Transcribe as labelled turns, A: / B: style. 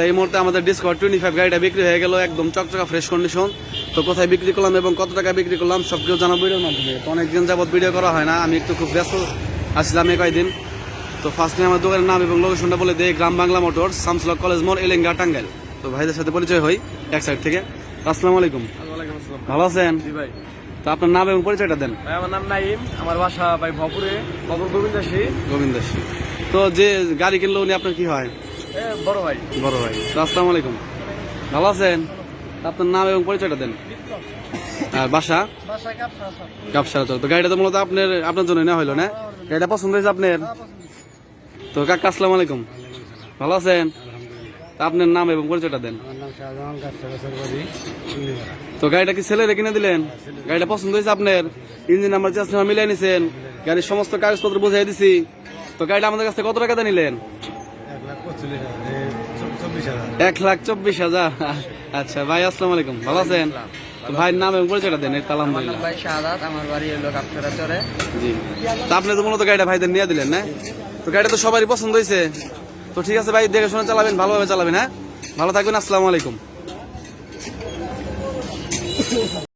A: এই মুহূর্তে আমাদের ডিসকভার 25 গাড়িটা বিক্রি হয়ে গেল, একদম চকচকা ফ্রেশ কন্ডিশন। তো কোথায় বিক্রি করলাম এবং কত টাকা বিক্রি করলাম সব কিছু জানাবো ভিডিওর মাধ্যমে। তো অনেকদিন যাবত ভিডিও করা হয় না, আমি একটু খুব ব্যস্ত আসছিলাম এই কয়েকদিন। তো ফার্স্টে আমার দোকানের নাম এবং লোকেশনটা বলে দেই, গ্রাম বাংলা মোটরস, শামসুল কলেজ মোড়, এলেঙ্গা, টাঙ্গাইল। তো ভাইদের সাথে পরিচয় হই এক সাইড থেকে। আসসালামু আলাইকুম। ভালো আছেন?
B: ভাই,
A: তো আপনার নাম এবং পরিচয়টা দেন।
B: আমার নাম নাইম, আমার বাসা ভাই ভপুরে, ভপুর গোবিন্দাসী।
A: গোবিন্দাসী। তো যে গাড়ি কিনলো উনি আপনার কি হয়?
B: বড় ভাই।
A: বড় ভাই। তো আসসালামু আলাইকুম। ভালো আছেন? আপনার নাম এবং পরিচয়টা দেন। আর বাসা? কাপসারা চল। তো গাড়িটা তো মূলত আপনার জন্য নেওয়া হলো না? গাড়িটা পছন্দ হয়েছে আপনার? তো কাকা আসসালামু আলাইকুম। ভালো আছেন? আপনার নাম এবং পরিচয়টা দেন। তো গাড়িটা কি ছেলেরে কিনে দিলেন? গাড়িটা পছন্দ হয়েছে আপনার? ইঞ্জিন নাম্বার চেঞ্জ নাম্বার মিলিয়ে নিছেন, গাড়ির সমস্ত কাগজপত্র বুঝাই দিছি। তো গাড়িটা আমাদের কাছে কত টাকা নিলেন? 1,24,000। আচ্ছা ভাই, আসসালামু আলাইকুম। ভালো আছেন? তো ভাইয়ের নাম এবং পরিচয়টা দেন। আলহামদুলিল্লাহ।
C: ভাই শাহাদাত, আমার বাড়ি হলো কাপছড়া চরে।
A: জি। তো আপনি তো মূলত গাড়িটা ভাইদের নিয়ে দিলেন না? তো গাড়িটা তো সবারই পছন্দ হয়েছে। তো ঠিক আছে ভাই, দেখে শুনে চালাবেন, ভালোভাবে চালাবেন। হ্যাঁ, ভালো থাকবেন। আসসালামু আলাইকুম।